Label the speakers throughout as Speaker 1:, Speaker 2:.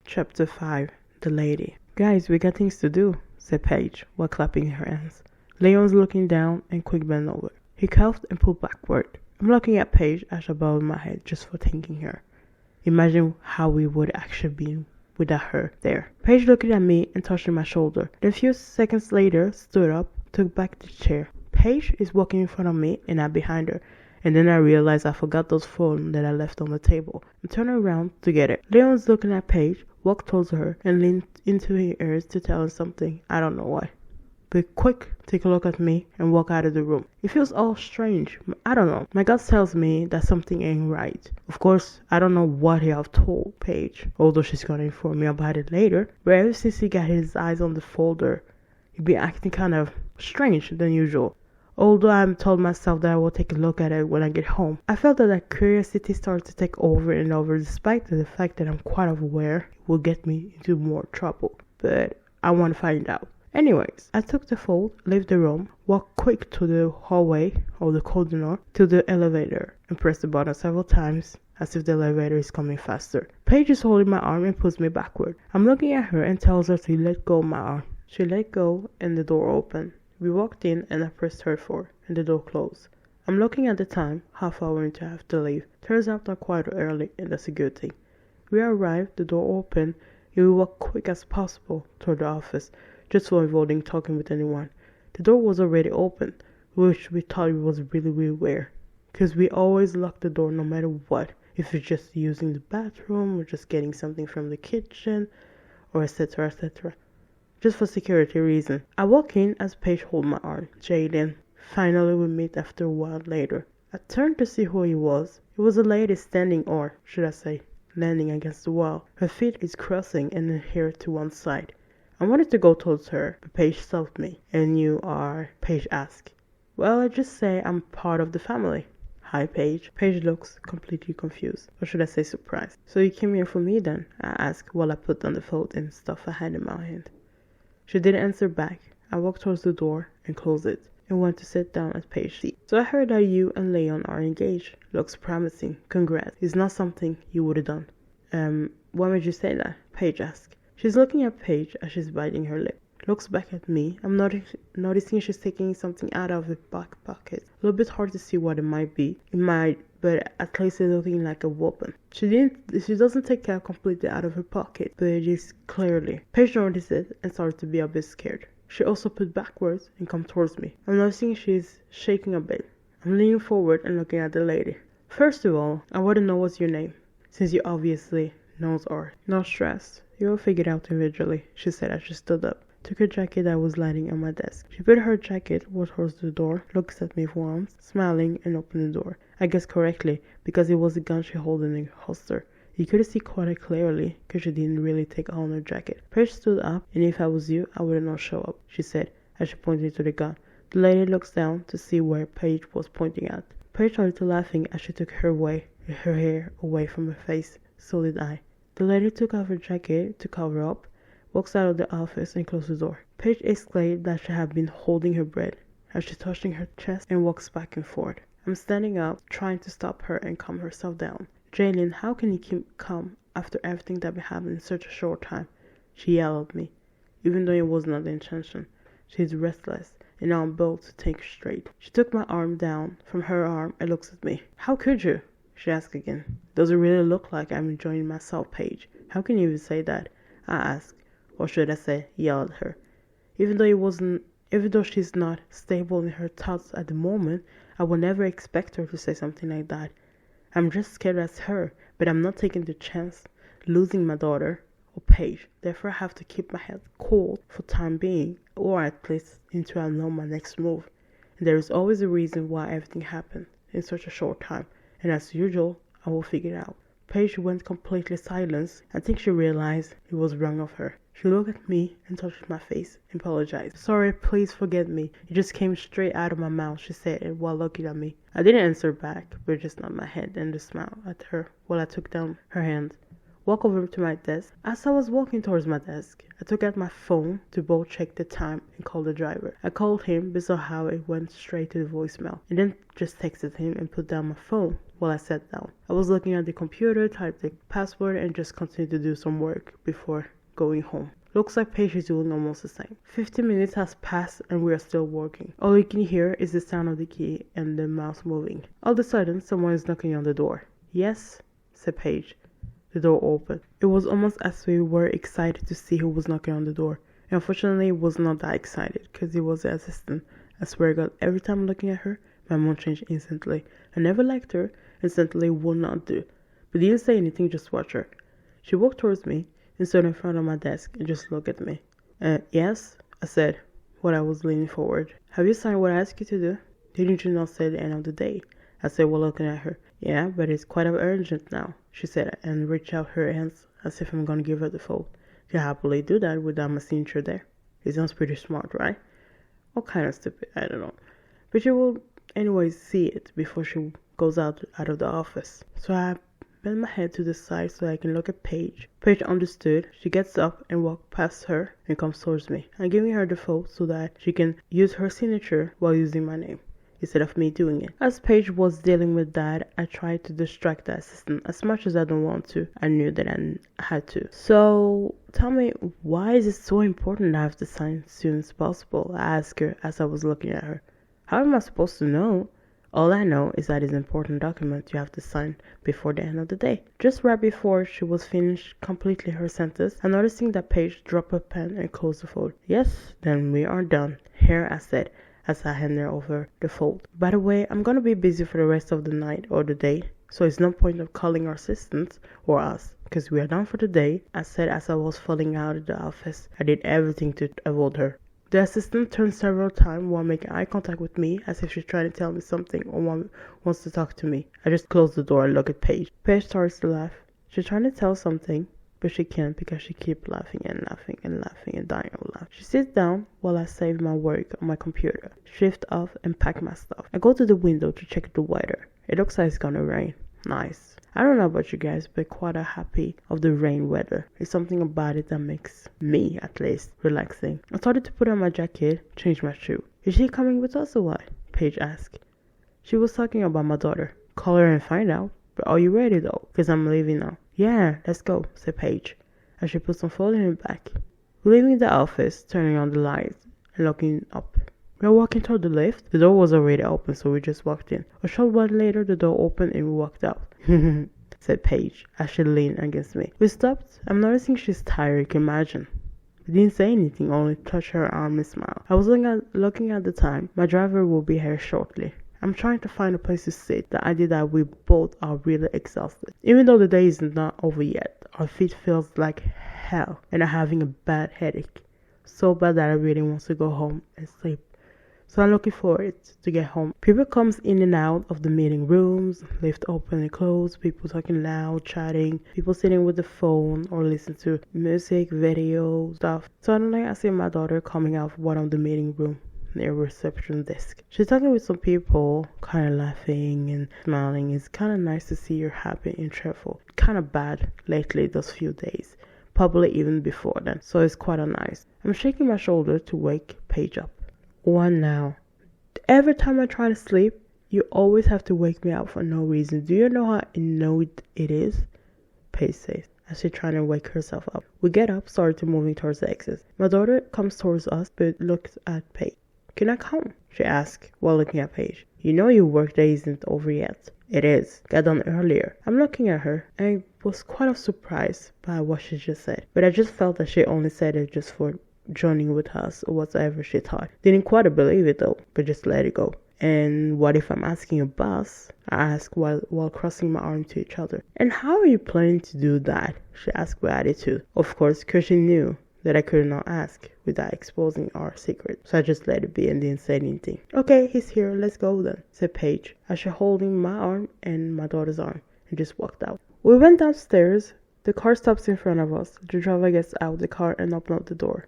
Speaker 1: Chapter 5. The Lady. Guys, we got things to do, said Paige while clapping her hands. Lyon was looking down and quick bent over. He coughed and pulled backward. I'm looking at Paige as I bowed my head just for thanking her. Imagine how we would actually be without her there. Paige looked at me and touched my shoulder. Then a few seconds later stood up, took back the chair. Paige is walking in front of me and I'm behind her. And then I realized I forgot those phones that I left on the table. I turned around to get it. Leon was looking at Paige, walked towards her, and leaned into her ears to tell her something. I don't know why. But quick, take a look at me and walk out of the room. It feels all strange. I don't know. My gut tells me that something ain't right. Of course, I don't know what he have told Paige, although she's gonna inform me about it later. But ever since he got his eyes on the folder, he'd been acting kind of strange than usual. Although I told myself that I will take a look at it when I get home, I felt that curiosity started to take over and over, despite the fact that I'm quite aware it will get me into more trouble. But I want to find out. Anyways, I took the fold, left the room, walked quick to the hallway or the corridor to the elevator, and pressed the button several times as if the elevator is coming faster. Paige is holding my arm and pulls me backward. I'm looking at her and tells her to let go of my arm. She let go and the door opened. We walked in and I pressed her for, and the door closed. I'm looking at the time, half hour into I have to leave. Turns out I'm quite early, and that's a good thing. We arrived, the door opened, and we walked quick as possible toward the office, just for avoiding talking with anyone. The door was already open, which we thought was really weird, because we always lock the door no matter what, if it's just using the bathroom or just getting something from the kitchen, or etc. etc. Just for security reason. I walk in as Paige hold my arm. Jayleen. Finally we meet after a while later. I turned to see who he was. It was a lady standing, or should I say, leaning against the wall. Her feet is crossing and her hair to one side. I wanted to go towards her, but Paige stopped me. And you are? Paige asked. Well, I just say I'm part of the family. Hi, Paige. Paige looks completely confused. Or should I say surprised. So you came here for me then? I asked while I put down the phone and stuff I had in my hand. She didn't answer back. I walked towards the door and closed it and went to sit down at Paige's seat. So I heard that you and Lyon are engaged. Looks promising. Congrats. It's not something you would have done. Why made you say that? Paige asked. She's looking at Paige as she's biting her lip. Looks back at me. I'm noticing she's taking something out of her back pocket. A little bit hard to see what it might be. It might, but at least it's looking like a weapon. She doesn't take it completely out of her pocket, but it is clearly. Paige noticed it and started to be a bit scared. She also put backwards and come towards me. I'm noticing she's shaking a bit. I'm leaning forward and looking at the lady. First of all, I want to know what's your name, since you obviously knows art. No stress. You'll figure it out eventually, she said as she stood up. Took her jacket that was lying on my desk. She put her jacket towards the door, looks at me once, smiling, and opened the door. I guessed correctly, because it was a gun she held in her holster. You could see quite clearly, because she didn't really take on her jacket. Paige stood up, and if I was you, I would not show up, she said, as she pointed to the gun. The lady looks down to see where Paige was pointing at. Paige started laughing as she took her hair away from her face. So did I. The lady took off her jacket to cover up, walks out of the office and closed the door. Paige exclaimed that she had been holding her breath as she touching her chest and walks back and forth. I'm standing up, trying to stop her and calm herself down. Jayleen, how can you keep calm after everything that happened in such a short time? She yelled at me, even though it was not the intention. She's restless, and now I'm bold to take straight. She took my arm down from her arm and looks at me. How could you? She asked again. Does it really look like I'm enjoying myself, Paige? How can you even say that? I asked. Or should I say, yell at her. Even though she's not stable in her thoughts at the moment, I would never expect her to say something like that. I'm just scared as her, but I'm not taking the chance losing my daughter or Paige. Therefore, I have to keep my head cool for time being, or at least until I know my next move. And there is always a reason why everything happened in such a short time, and as usual, I will figure it out. Paige went completely silent. I think she realized it was wrong of her. She looked at me and touched my face and apologized. Sorry, please forget me. It just came straight out of my mouth, she said while looking at me. I didn't answer back, but just nodded my head and just smiled at her while I took down her hand. Walked over to my desk. As I was walking towards my desk, I took out my phone to both check the time and call the driver. I called him, but somehow it went straight to the voicemail, and then just texted him and put down my phone while I sat down. I was looking at the computer, typed the password, and just continued to do some work before going home. Looks like Paige is doing almost the same. 15 minutes has passed and we are still working. All you can hear is the sound of the key and the mouse moving. All of a sudden, someone is knocking on the door. Yes, said Paige. The door opened. It was almost as we were excited to see who was knocking on the door. Unfortunately, it was not that excited because it was the assistant. I swear to God, every time looking at her, my mood changed instantly. I never liked her, instantly would not do. But didn't say anything, just watch her. She walked towards me and stood in front of my desk and just looked at me. Yes, I said, while I was leaning forward. Have you signed what I asked you to do? Didn't you not say the end of the day? I said while looking at her. Yeah, but it's quite urgent now, she said, and reached out her hands as if I'm gonna give her the phone. She'll happily do that without my signature there. It sounds pretty smart, right? Or kind of stupid, I don't know. But she will anyways see it before she goes out of the office. So I bend my head to the side so I can look at Paige. Paige understood. She gets up and walks past her and comes towards me. I'm giving her the phone so that she can use her signature while using my name, instead of me doing it. As Paige was dealing with that, I tried to distract the assistant as much as I don't want to. I knew that I had to. So, tell me, why is it so important to have to sign as soon as possible? I asked her as I was looking at her. How am I supposed to know? All I know is that it's an important document you have to sign before the end of the day. Just right before she was finished completely her sentence, I noticing that Paige dropped a pen and closed the folder. Yes, then we are done. Here, I said, as I handed her over the fold. By the way, I'm gonna be busy for the rest of the night or the day, so it's no point of calling our assistants or us, because we are done for the day, I said as I was falling out of the office. I did everything to avoid her. The assistant turned several times while making eye contact with me as if she's trying to tell me something or wants to talk to me. I just closed the door and looked at Paige. Paige starts to laugh. She's trying to tell something, but she can't because she keeps laughing and laughing and laughing and dying of laugh. She sits down while I save my work on my computer, shift off and pack my stuff. I go to the window to check the weather. It looks like it's gonna rain. Nice. I don't know about you guys, but quite happy of the rain weather. There's something about it that makes me, at least, relaxing. I started to put on my jacket, change my shoe. Is she coming with us or what? Paige asked. She was talking about my daughter. Call her and find out. But are you ready though? Because I'm leaving now. Yeah, let's go, said Paige, as she put some food in her bag. We're leaving the office, turning on the lights, and looking up. We were walking toward the lift. The door was already open, so we just walked in. A short while later, the door opened and we walked out. Said Paige, as she leaned against me. We stopped. I'm noticing she's tired, you can imagine. I didn't say anything, only touched her arm and smiled. I was looking at the time. My driver will be here shortly. I'm trying to find a place to sit. The idea that we both are really exhausted. Even though the day is not over yet, our feet feels like hell and I'm having a bad headache. So bad that I really want to go home and sleep. So I'm looking forward to get home. People comes in and out of the meeting rooms, lift open and close, people talking loud, chatting, people sitting with the phone or listening to music, video, stuff. Suddenly I see my daughter coming out of one of the meeting room near reception desk. She's talking with some people, kind of laughing and smiling. It's kind of nice to see her happy and cheerful. Kind of bad lately those few days, probably even before then. So it's quite nice. I'm shaking my shoulder to wake Paige up. One now. Every time I try to sleep, you always have to wake me up for no reason. Do you know how annoyed it is? Paige says, as she's trying to wake herself up. We get up, start moving towards the exit. My daughter comes towards us, but looks at Paige. Can I come? She asks while looking at Paige. You know your workday isn't over yet. It is. Got done earlier. I'm looking at her, and I was quite surprised by what she just said. But I just felt that she only said it just for joining with us or whatever she thought. Didn't quite believe it though, but just let it go. And what if I'm asking a boss? I asked while crossing my arms to each other. And how are you planning to do that? She asked with attitude. Of course, because she knew that I could not ask without exposing our secret. So I just let it be and didn't say anything. Okay, he's here, let's go then, said Paige, as she holding my arm and my daughter's arm and just walked out. We went downstairs. The car stops in front of us. The driver gets out of the car and opens up the door.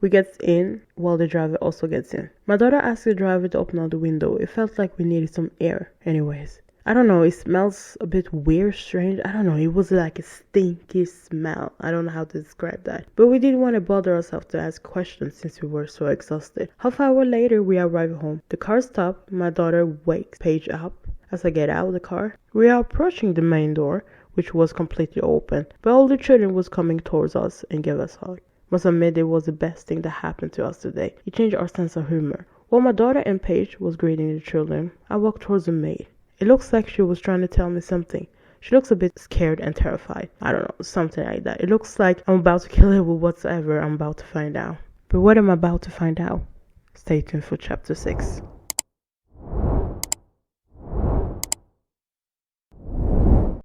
Speaker 1: We get in while the driver also gets in. My daughter asked the driver to open up the window. It felt like we needed some air. Anyways, I don't know, it smells a bit weird, strange. I don't know, it was like a stinky smell. I don't know how to describe that. But we didn't want to bother ourselves to ask questions since we were so exhausted. Half an hour later, we arrived home. The car stopped. My daughter wakes Paige up as I get out of the car. We are approaching the main door, which was completely open, but all the children was coming towards us and gave us a hug. Must admit it was the best thing that happened to us today. It changed our sense of humor. While my daughter and Paige was greeting the children, I walked towards the maid. It looks like she was trying to tell me something. She looks a bit scared and terrified. I don't know, something like that. It looks like I'm about to kill her with whatever I'm about to find out. But what am I about to find out? Stay tuned for chapter 6.